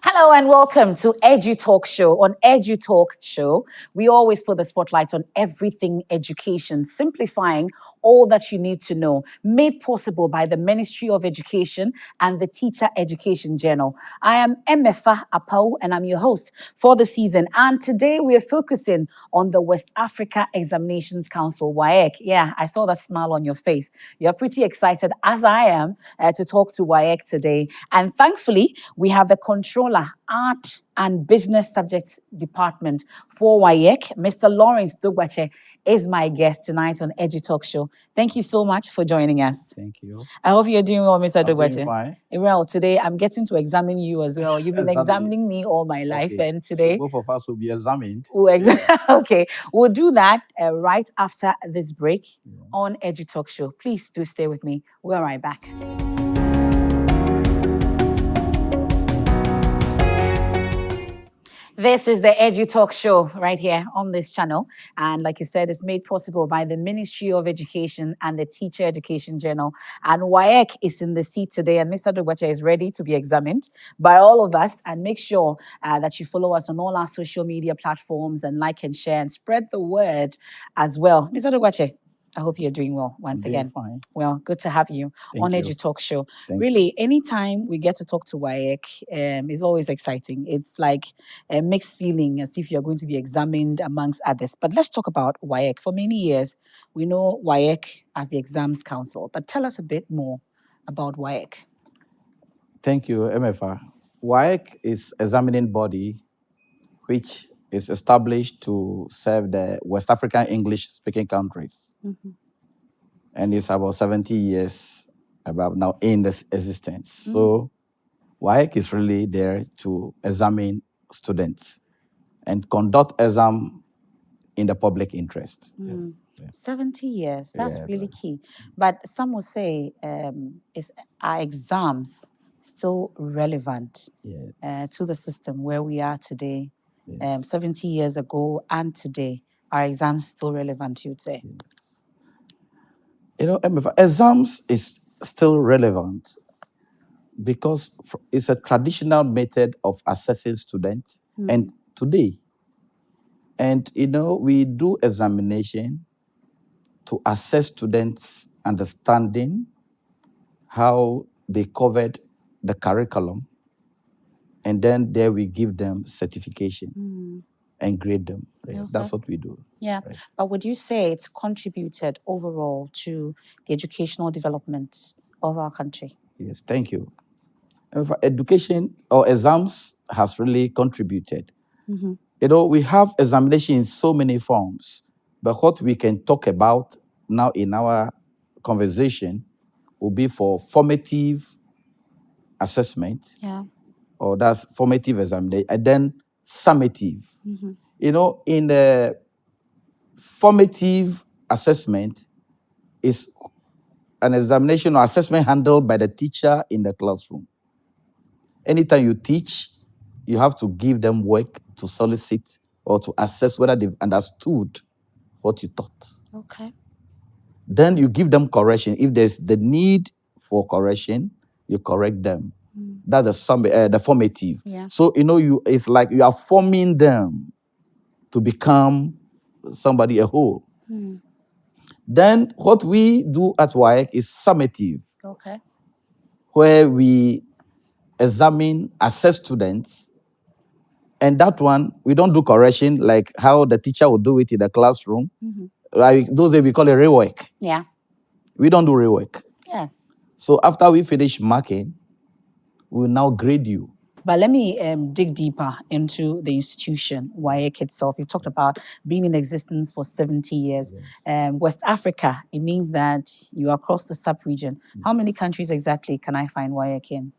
Hello and welcome to Edu Talk Show. On Edu Talk Show, we always put the spotlight on everything education, simplifying all that you need to know, made possible by the Ministry of Education and the Teacher Education Journal. I am Emefa Apau and I'm your host for the season. And today we are focusing on the West Africa Examinations Council, WAEC. Yeah, I saw that smile on your face. You're pretty excited, as I am, to talk to WAEC today. And thankfully, we have the controller, Art and Business Subjects Department for WAEC. Mr. Lawrence Dogbatse is my guest tonight on Edu Talk Show. Thank you so much for joining us. Thank you. I hope you're doing well, Mr. Dogbatse. Doing fine. Well, today I'm getting to examine you as well. You've been examining me all my life, Okay. and today So both of us will be examined. Okay, we'll do that right after this break on Edu Talk Show. Please do stay with me. We're right back. This is the Edu Talk Show right here on this channel. And like you said, it's made possible by the Ministry of Education and the Teacher Education Journal. And WAEC is in the seat today, and Mr. Dogbatse is ready to be examined by all of us. And make sure that you follow us on all our social media platforms and like and share and spread the word as well. Mr. Dogbatse, I hope you're doing well once again. Fine. Well, good to have you on Edu Talk Show. Really, anytime we get to talk to WAEC, it's always exciting. It's like a mixed feeling as if you're going to be examined amongst others. But let's talk about WAEC. For many years, we know WAEC as the Exams Council. But tell us a bit more about WAEC. Thank you, MFR. WAEC is examining body which is established to serve the West African English-speaking countries. Mm-hmm. And it's about 70 years about now in this existence. Mm-hmm. So WAEC is really there to examine students and conduct exam in the public interest. Mm. Yeah. 70 years, that's really key. But some will say, are exams still relevant to the system where we are today? 70 years ago and today, are exams still relevant, you'd say? Yes. You know, exams is still relevant because it's a traditional method of assessing students and today. And, you know, we do examination to assess students' understanding, how they covered the curriculum, and then there we give them certification and grade them. Okay. That's what we do. Yeah, right. But would you say it's contributed overall to the educational development of our country? Yes, thank you. For education or exams has really contributed. Mm-hmm. You know, we have examination in so many forms, but what we can talk about now in our conversation will be for formative assessment. Yeah. Or that's formative examination, and then summative. Mm-hmm. You know, in the formative assessment is an examination or assessment handled by the teacher in the classroom. Anytime you teach, you have to give them work to solicit or to assess whether they've understood what you taught. Okay. Then you give them correction. If there's the need for correction, you correct them. That's the formative. Yeah. So, you know, it's like you are forming them to become somebody a whole. Then what we do at WAEC is summative. Okay. Where we assess students. And that one, we don't do correction like how the teacher would do it in the classroom. Mm-hmm. Like those days we call it rework. Yeah. We don't do rework. Yes. So after we finish marking, we'll now grade you. But let me dig deeper into the institution, WAEC itself. You talked about being in existence for 70 years. Yeah. West Africa, it means that you are across the sub-region. Yeah. How many countries exactly can I find WAEC in?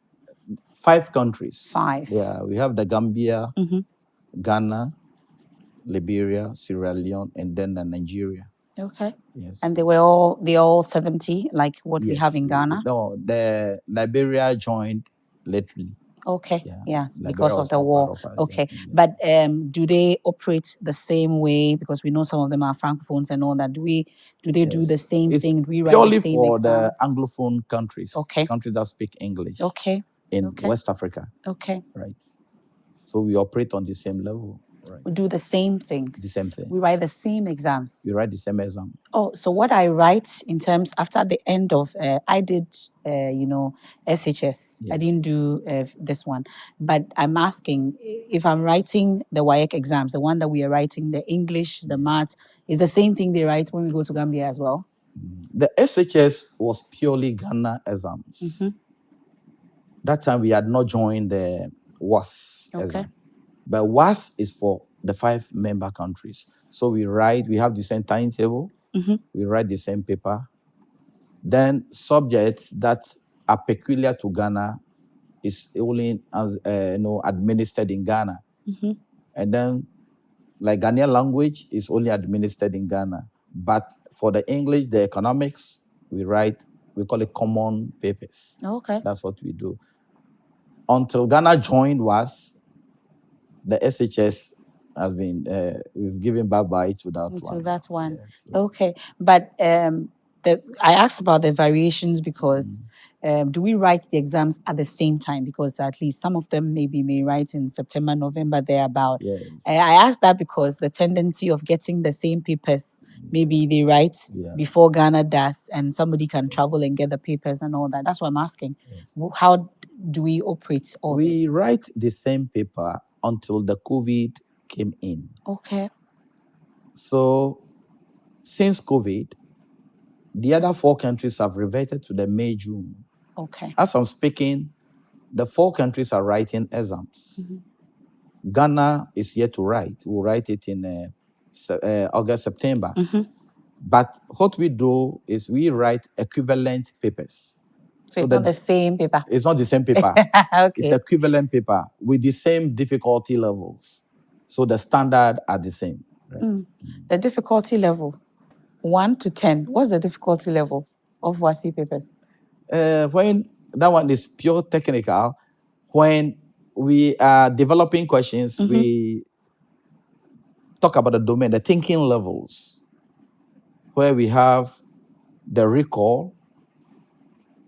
5 countries. 5. Yeah, we have the Gambia, Ghana, Liberia, Sierra Leone, and then Nigeria. Okay. Yes. And they're all 70, like what we have in Ghana? No, the Liberia joined lately. Okay. Yeah. Yes, Liberia because of was the not war. part of us. Okay. Yeah. But do they operate the same way? Because we know some of them are francophones and all that. Do they do the same It's thing? Do we write purely the same for exams? the Anglophone countries. Okay. Countries that speak English. Okay. In Okay. West Africa. Okay. Right. So we operate on the same level. Right. We do the same things. The same thing. We write the same exams. We write the same exam. Oh, so what I write in terms after the end of I did SHS. I didn't do this one, but I'm asking if I'm writing the WAEC exams, the one that we are writing, the English, the maths, is the same thing they write when we go to Gambia as well. The SHS was purely Ghana exams. That time we had not joined the WAS exam. But WAS is for the 5 member countries. So we have the same timetable, we write the same paper. Then subjects that are peculiar to Ghana is only administered in Ghana. And then like Ghanaian language is only administered in Ghana. But for the English, the economics, we call it common papers. Okay. That's what we do. Until Ghana joined WAS, the SHS has been, we've given bye-bye to that one. To that one. Yes. Okay. But I asked about the variations because do we write the exams at the same time? Because at least some of them may write in September, November, thereabout. Yes. I asked that because the tendency of getting the same papers, maybe they write before Ghana does, and somebody can travel and get the papers and all that. That's what I'm asking. How do we operate all this? We write the same paper until the COVID came in. Okay. So since COVID, the other 4 countries have reverted to the May, June. Okay. As I'm speaking, the 4 countries are writing exams. Ghana is yet to write. We'll write it in August, September. But what we do is we write equivalent papers. So it's not the same paper. It's not the same paper. Okay. It's equivalent paper with the same difficulty levels. So the standard are the same. Right? The difficulty level, 1 to 10. What's the difficulty level of WASI papers? When that one is pure technical, when we are developing questions, we talk about the domain, the thinking levels, where we have the recall,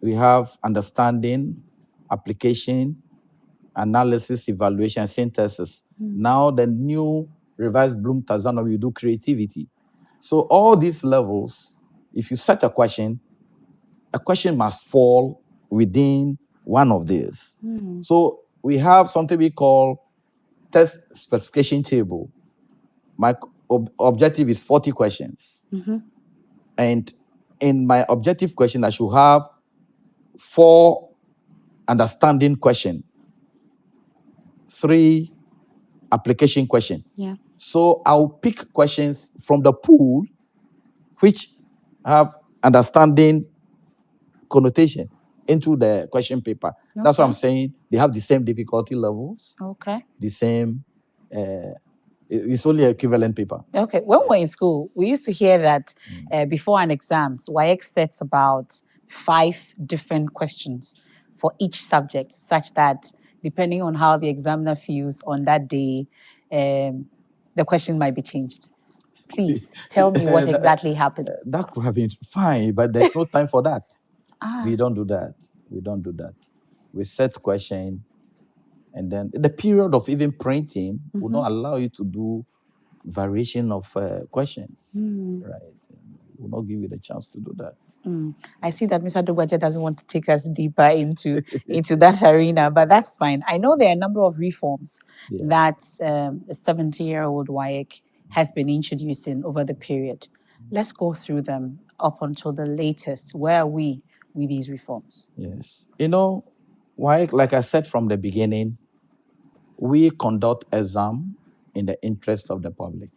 we have understanding, application, analysis, evaluation, synthesis. Now the new revised Bloom taxonomy, we do creativity. So all these levels, if you set a question must fall within one of these. So we have something we call test specification table. My objective is 40 questions. And in my objective question, I should have 4 understanding question, 3 application question. Yeah. So I'll pick questions from the pool which have understanding connotation into the question paper. That's what I'm saying. They have the same difficulty levels. Okay. The same, it's only equivalent paper. Okay. When we were in school, we used to hear that before an exams, WAEC sets about 5 different questions for each subject, such that depending on how the examiner feels on that day, the question might be changed. Please tell me what exactly happened. That could have been fine, but there's no time for that. We don't do that. We set question, and then the period of even printing will not allow you to do variation of questions. Right? Will not give you the chance to do that. I see that Mr. Dogbatse doesn't want to take us deeper into that arena, but that's fine. I know there are a number of reforms that a 70-year-old WAEC has been introducing over the period. Let's go through them up until the latest. Where are we with these reforms? Yes. WAEC, like I said from the beginning, we conduct exam in the interest of the public.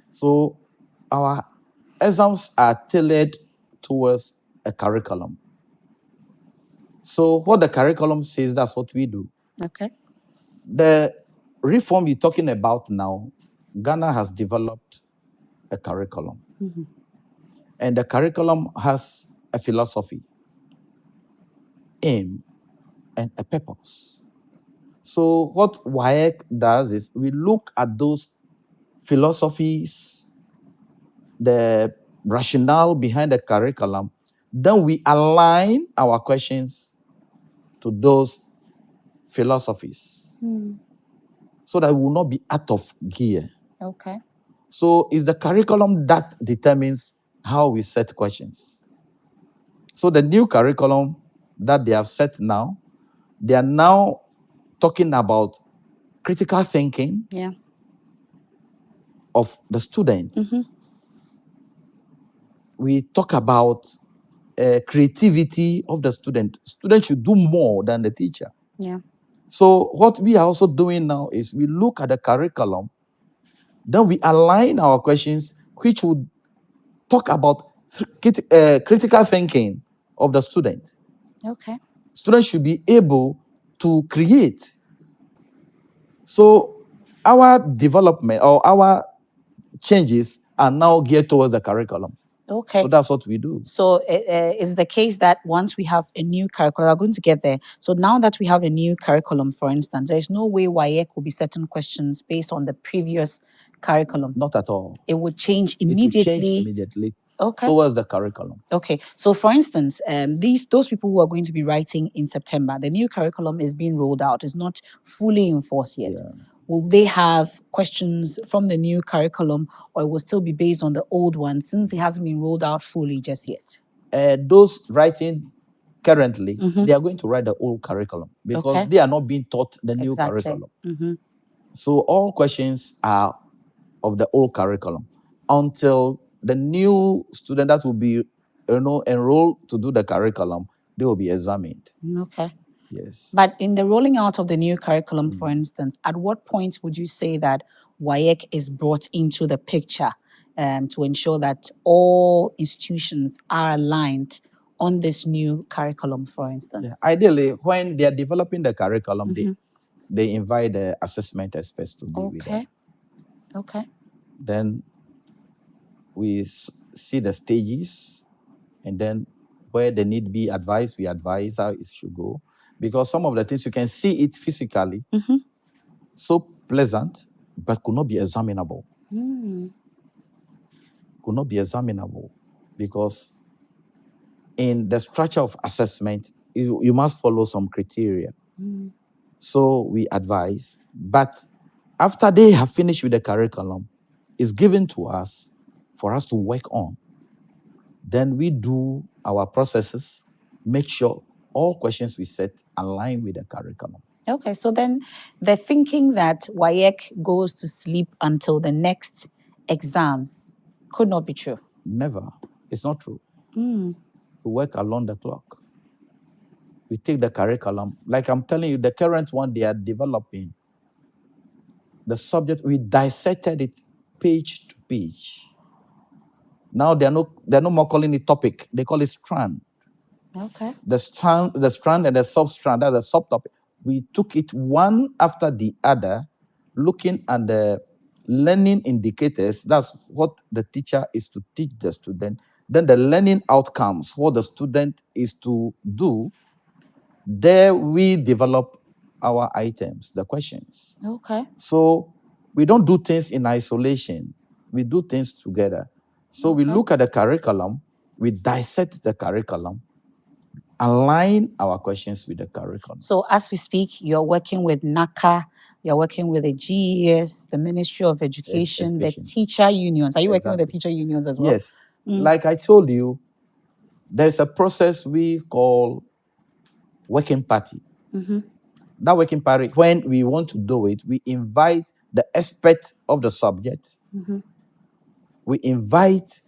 So our exams are tailored towards a curriculum. So what the curriculum says, that's what we do. Okay. The reform you're talking about now Ghana has developed a curriculum. And the curriculum has a philosophy, aim, and a purpose. So what WAEC does is we look at those philosophies, the rationale behind the curriculum, then we align our questions to those philosophies so that we will not be out of gear. Okay. So it's the curriculum that determines how we set questions. So the new curriculum that they have set now, they are now talking about critical thinking of the student. We talk about creativity of the student. Students should do more than the teacher. Yeah. So what we are also doing now is we look at the curriculum, then we align our questions, which would talk about critical thinking of the student. Okay. Students should be able to create. So our development or our changes are now geared towards the curriculum. Okay. So that's what we do. So it's the case that once we have a new curriculum, we're going to get there. So now that we have a new curriculum, for instance, there's no way WAEC will be setting questions based on the previous curriculum. Not at all. It would change It will immediately. change immediately Okay. towards the curriculum. Okay. So for instance, those people who are going to be writing in September, the new curriculum is being rolled out. It's not fully enforced yet. Yeah. Will they have questions from the new curriculum, or it will still be based on the old one since it hasn't been rolled out fully just yet? Those writing currently, they are going to write the old curriculum because Okay. they are not being taught the new Exactly. curriculum. So all questions are of the old curriculum until the new student that will be enrolled to do the curriculum, they will be examined. Okay. Yes. But in the rolling out of the new curriculum, for instance, at what point would you say that WAEC is brought into the picture to ensure that all institutions are aligned on this new curriculum, for instance? Yeah. Ideally, when they are developing the curriculum, they invite the assessment experts to be with them. Okay. Then we see the stages, and then where they need be advised, we advise how it should go. Because some of the things you can see it physically, so pleasant, but could not be examinable. Could not be examinable because in the structure of assessment, you must follow some criteria. So we advise, but after they have finished with the curriculum, it's given to us for us to work on. Then we do our processes, make sure all questions we set align with the curriculum. Okay, so then the thinking that WAEC goes to sleep until the next exams could not be true. Never. It's not true. We work along the clock. We take the curriculum. Like I'm telling you, the current one they are developing, the subject, we dissected it page to page. Now they're no more calling it topic. They call it strand. Okay. The strand and the sub-strand, that's the subtopic. We took it one after the other, looking at the learning indicators. That's what the teacher is to teach the student. Then the learning outcomes, what the student is to do. There we develop our items, the questions. Okay. So we don't do things in isolation. We do things together. So we look at the curriculum, we dissect the curriculum, align our questions with the curriculum. So as we speak, you're working with NACA, you're working with the GES, the Ministry of Education, the teacher unions. Are you working with the teacher unions as well? Yes. Like I told you, there's a process we call working party. That working party, when we want to do it, we invite the expert of the subject. We invite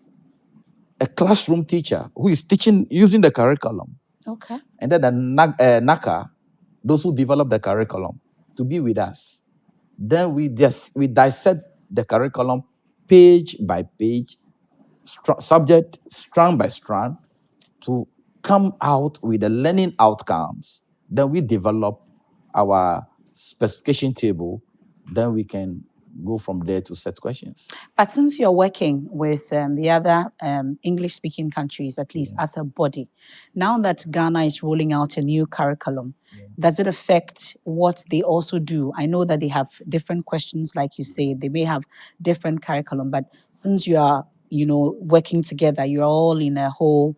a classroom teacher who is teaching using the curriculum. Okay. And then the NACA, those who develop the curriculum, to be with us. Then we dissect the curriculum page by page, subject strand by strand, to come out with the learning outcomes. Then we develop our specification table. Then we can go from there to set questions. But since you're working with the other English-speaking countries, at least as a body, now that Ghana is rolling out a new curriculum, does it affect what they also do? I know that they have different questions, like you say, they may have different curriculum, but since you are, working together, you're all in a whole,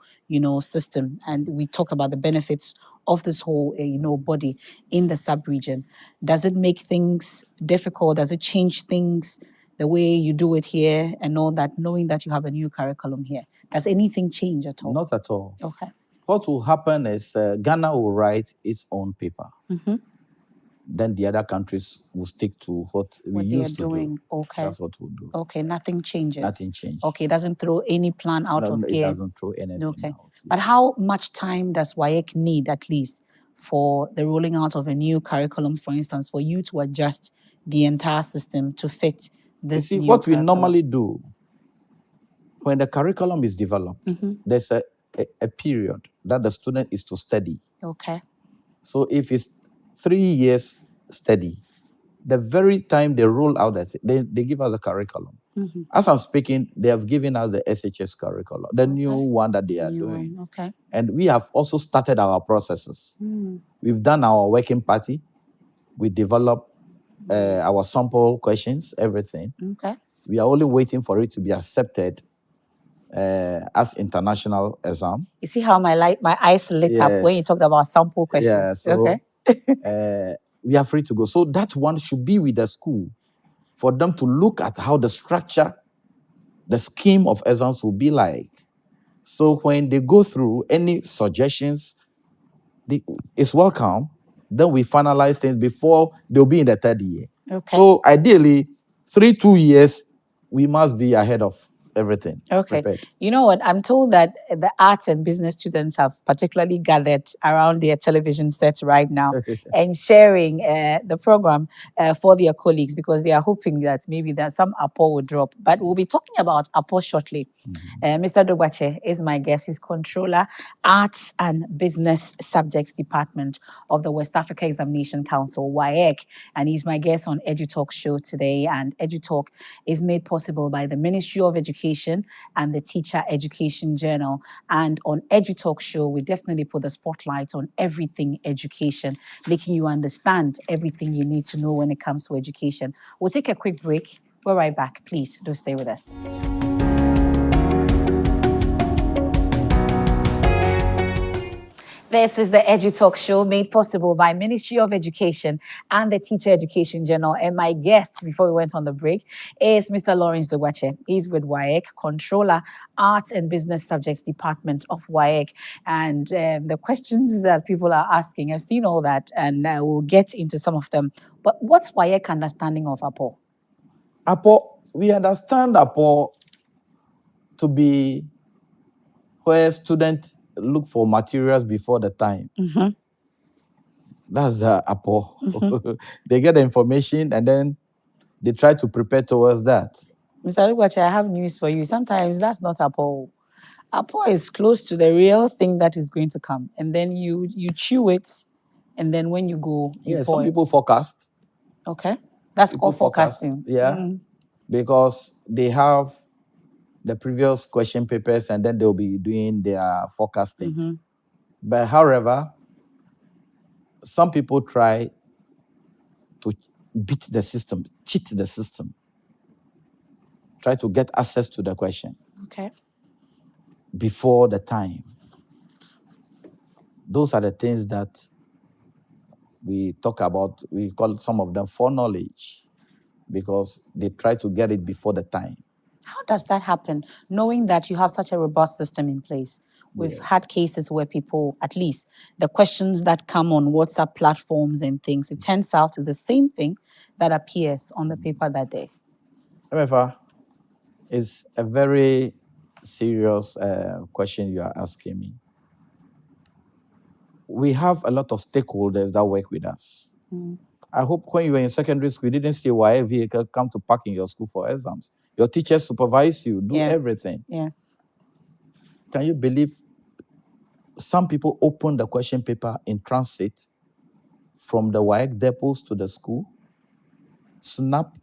system, and we talk about the benefits of this whole, body in the sub-region. Does it make things difficult? Does it change things? The way you do it here and all that, knowing that you have a new curriculum here? Does anything change at all? Not at all. Okay. What will happen is Ghana will write its own paper. Then the other countries will stick to what we used to do. Okay. That's what we'll do. Okay, nothing changes. Nothing changes. Okay, it doesn't throw any plan out of gear. It doesn't throw anything out. But how much time does WAEC need, at least, for the rolling out of a new curriculum, for instance, for you to adjust the entire system to fit this new what we curriculum? normally do when the curriculum is developed, there's a period that the student is to study. Okay. So if it's 3 years study, the very time they roll out that, they give us a curriculum. As I'm speaking, they have given us the SHS curriculum, the new one that they are doing. Okay. And we have also started our processes. We've done our working party. We developed our sample questions, everything. Okay. We are only waiting for it to be accepted as international exam. You see how my eyes lit up when you talked about sample questions? Yeah, so we are free to go. So that one should be with the school for them to look at how the structure, the scheme of exams will be like. So when they go through any suggestions, it's welcome. Then we finalize things before they'll be in the 3rd year. Okay. So ideally, 2 years, we must be ahead of everything. Okay. Prepared. You know what? I'm told that the arts and business students have particularly gathered around their television sets right now and sharing the program for their colleagues, because they are hoping that maybe that some APO will drop. But we'll be talking about APO shortly. Mr. Dogbatse is my guest. He's Controller, Arts and Business Subjects Department of the West Africa Examination Council, WAEC, and he's my guest on EduTalk show today. And EduTalk is made possible by the Ministry of Education and the Teacher Education Journal. And on EduTalk show, we definitely put the spotlight on everything education, making you understand everything you need to know when it comes to education. We'll take a quick break. We're right back. Please do stay with us. This is the EduTalk show made possible by Ministry of Education and the Teacher Education Journal. And my guest, before we went on the break, is Mr. Lawrence Dogbatse. He's with WAEC, Controller, Arts and Business Subjects Department of WAEC. And the questions that people are asking, I've seen all that, and we'll get into some of them. But what's WAEC understanding of APO? APO, we understand APO to be where students look for materials before the time. That's the APO. They get the information and then they try to prepare towards that. Mr. Dogbatse, I have news for you. Sometimes that's not APO. APO is close to the real thing that is going to come. And then you chew it, and then when you go, you some people forecast. Okay. That's called forecasting. Yeah. Because they have the previous question papers and then they'll be doing their forecasting. But however, some people try to beat the system, cheat the system, try to get access to the question before the time. Those are the things that we talk about. We call some of them foreknowledge, because they try to get it before the time. How does that happen, knowing that you have such a robust system in place? We've had cases where people, at least the questions that come on WhatsApp platforms and things, it turns out is the same thing that appears on the paper that day. However, it's a very serious question you are asking me. We have a lot of stakeholders that work with us. I hope when you were in secondary school, you didn't see why a vehicle come to park in your school for exams. Your teachers supervise you, do everything. Yes. Can you believe some people open the question paper in transit from the WAEC depots to the school, snap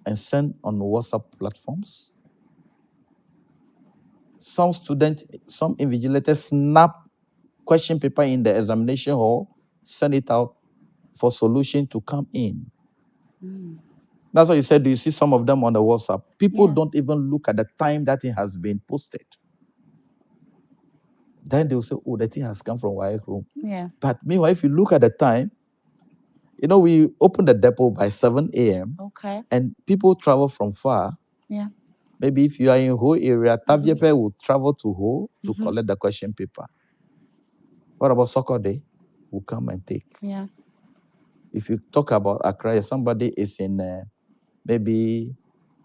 and send on WhatsApp platforms. Some invigilators snap question paper in the examination hall, send it out for solution to come in. That's why you said, do you see some of them on the WhatsApp? People Yes. don't even look at the time that it has been posted. Then they'll say, oh, the thing has come from WAEC room. Yes. But meanwhile, if you look at the time, we open the depot by 7 a.m. Okay. and people travel from far. Yeah. Maybe if you are in Ho area, Taviepe will travel to Ho to collect the question paper. What about soccer day? Will come and take. Yeah. If you talk about Accra, somebody is in maybe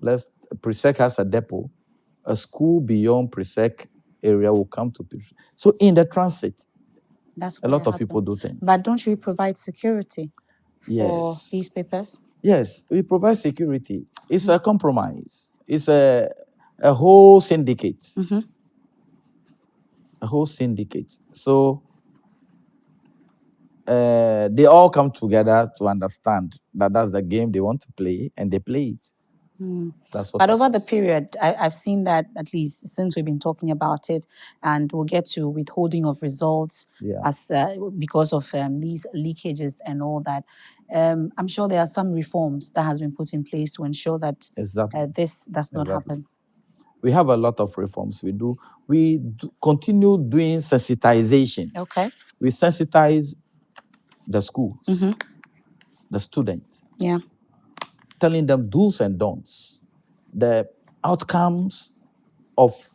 Presec has a depot, a school beyond Presec area will come to Presec. So in the transit, That's a lot of people do things. But don't you provide security for Yes. these papers? Yes, we provide security. It's a compromise. It's a whole syndicate. A whole syndicate. So they all come together to understand that that's the game they want to play, and they play it. That's what. But over the period, I've seen that, at least since we've been talking about it, and we'll get to withholding of results as because of these leakages and all that. I'm sure there are some reforms that has been put in place to ensure that this does not happen. We have a lot of reforms. We continue doing sensitization. Okay. We sensitize the schools, the students. Yeah. Telling them do's and don'ts, the outcomes of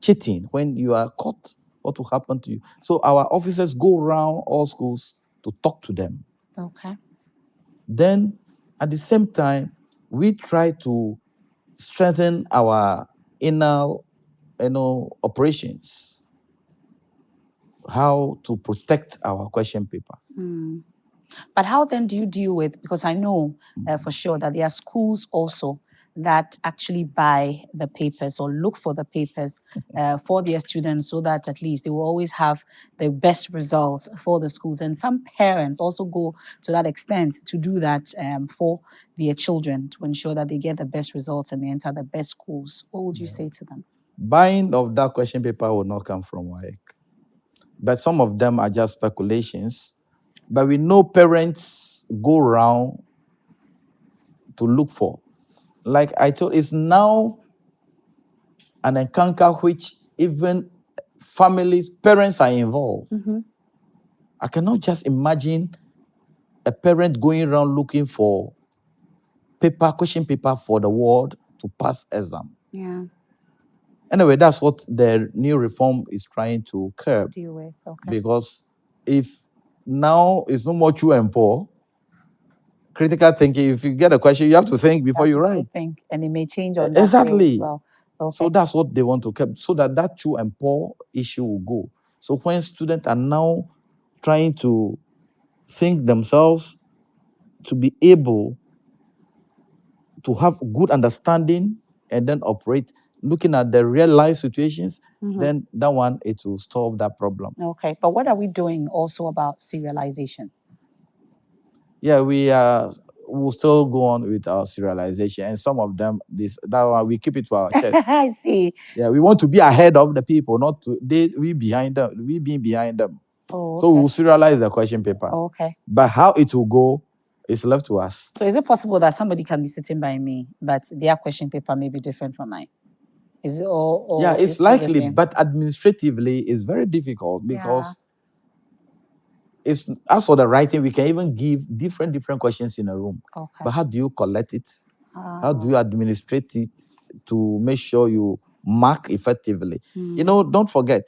cheating when you are caught, what will happen to you. So our officers go around all schools to talk to them. Okay. Then at the same time, we try to strengthen our inner, operations. How to protect our question paper. But how then do you deal with, because I know for sure that there are schools also that actually buy the papers or look for the papers for their students, so that at least they will always have the best results for the schools. And some parents also go to that extent to do that for their children, to ensure that they get the best results and they enter the best schools. What would you say to them? Buying of that question paper will not come from WAEC. But some of them are just speculations. But we know parents go around to look for. Like I told, it's now an encounter which even families, parents are involved. I cannot just imagine a parent going around looking for question paper for the world to pass exam. Yeah. Anyway, that's what the new reform is trying to curb. Deal with, okay. Because if now it's no more true and poor, critical thinking, if you get a question, you have to think before you write. Think, and it may change on that Exactly. day as well. Okay. So that's what they want to keep, so that true and poor issue will go. So when students are now trying to think themselves to be able to have good understanding and then operate, looking at the real life situations, then that one, it will solve that problem. Okay, but what are we doing also about serialization? Yeah, we'll still go on with our serialization, and some of them, that one, we keep it to our chest. I see. Yeah, we want to be ahead of the people, not we behind them, we being behind them. Oh, okay. So we'll serialize the question paper. Oh, okay. But how it will go is left to us. So is it possible that somebody can be sitting by me, but their question paper may be different from mine? Is it or yeah, it's likely, but administratively, it's very difficult because it's, as for the writing, we can even give different questions in a room. Okay. But how do you collect it? How do you administrate it to make sure you mark effectively? Don't forget,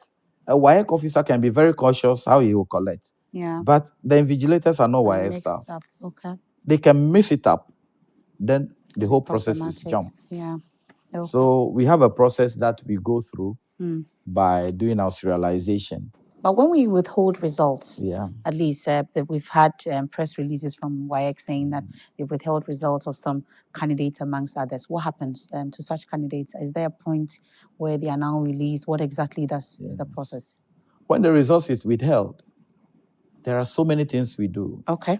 a WAEC officer can be very cautious how he will collect. Yeah. But the invigilators are not WAEC staff. Okay. They can mix it up. Then the whole process is jump. Yeah. Okay. So we have a process that we go through by doing our serialization. But when we withhold results, yeah, at least we've had press releases from WAEC saying that they've withheld results of some candidates amongst others. What happens to such candidates? Is there a point where they are now released? What exactly is the process? When the results is withheld, there are so many things we do. Okay.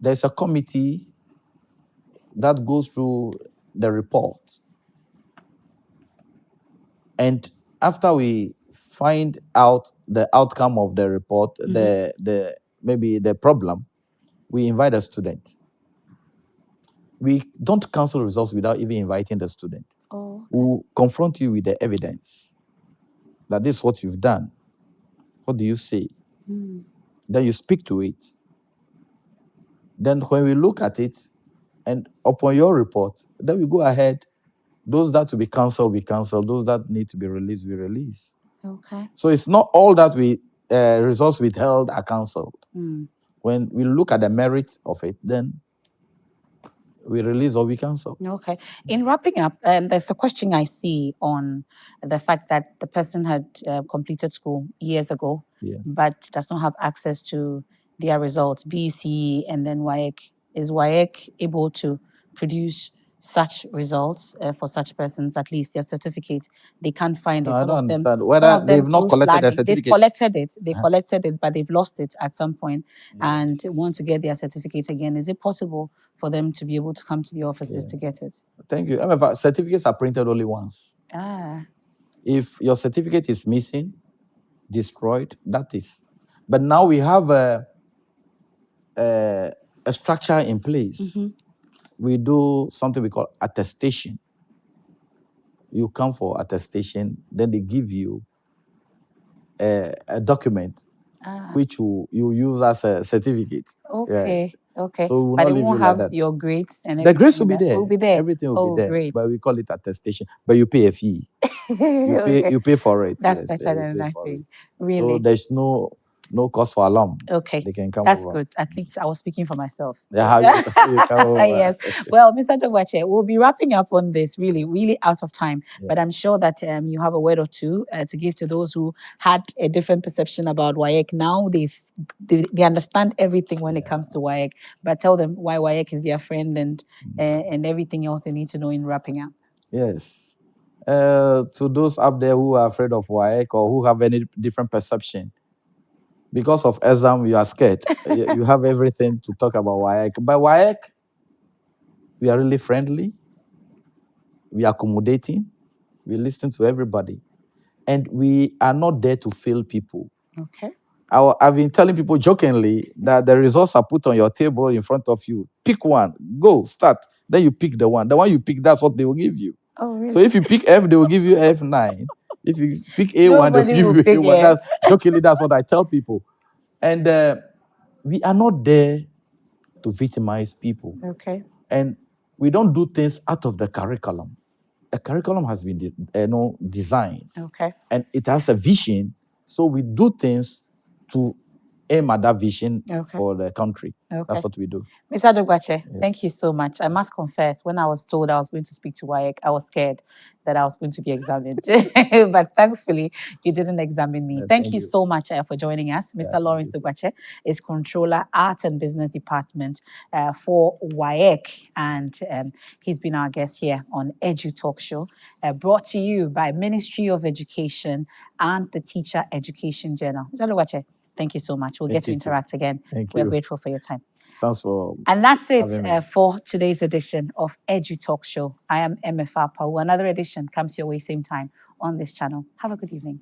There's a committee that goes through the report, and after we find out the outcome of the report, the maybe the problem, we invite a student. We don't cancel results without even inviting the student. Oh, We'll confront you with the evidence that this is what you've done. What do you say? Then you speak to it. Then when we look at it, and upon your report, then we go ahead. Those that will be cancelled, we cancel. Those that need to be released, we release. okay. So it's not all that we results withheld are cancelled. When we look at the merit of it, then we release or we cancel. Okay. In wrapping up, there's a question I see on the fact that the person had completed school years ago, Yes. but does not have access to their results, BC and then WAEC. Is WAEC able to produce such results for such persons, at least their certificate? They can't find it. No, I Some don't of them, understand. some Whether of them they've not through collected their flooding, they've certificate. collected it. They collected it, but they've lost it at some point and want to get their certificate again. Is it possible for them to be able to come to the offices to get it? Thank you. However, certificates are printed only once. If your certificate is missing, destroyed, that is. But now we have a structure in place. We do something we call attestation. You come for attestation, then they give you a document which you use as a certificate. Okay. Okay. So we will But not it leave won't you like have that. your grades and The grades will be everything there. that will be there. Everything will be there. Great. But we call it attestation. But you pay a fee. You pay for it. That's yes, better you than pay for it. nothing. Really. So there's no cost for alarm. Okay. They can come That's over. good. At least I was speaking for myself. Yeah, how you, so you come over. Yes. Well, Mr. Dogbatse, we'll be wrapping up on this really out of time. But I'm sure that you have a word or two to give to those who had a different perception about WAEC. Now they understand everything when it comes to WAEC. But tell them why WAEC is their friend and everything else they need to know in wrapping up. Yes. To those up there who are afraid of WAEC or who have any different perception, because of exam, you are scared. You have everything to talk about WAEC. But WAEC, we are really friendly. We are accommodating. We listen to everybody. And we are not there to fail people. Okay. I've been telling people jokingly that the results are put on your table in front of you. Pick one. Go. Start. Then you pick the one. The one you pick, that's what they will give you. Oh, really? So if you pick F, they will give you F9. If you pick A1, they will give you A1. That's, jokingly, that's what I tell people. And we are not there to victimize people. Okay. And we don't do things out of the curriculum. The curriculum has been designed. Okay. And it has a vision. So we do things to aim at that vision for the country. Okay. That's what we do. Mr. Dogbatse, thank you so much. I must confess, when I was told I was going to speak to WAEC, I was scared that I was going to be examined. But thankfully, you didn't examine me. Thank you so much for joining us. Mr. Lawrence Dogbatse is Controller, Art and Business Department for WAEC. And he's been our guest here on Edu Talk Show, brought to you by Ministry of Education and the Teacher Education Journal. Mr. Dogbatse, thank you so much. We'll get to interact again. We're grateful for your time. Thanks for And that's it for today's edition of Edu Talk Show. I am MFR Pau. Another edition comes your way same time on this channel. Have a good evening.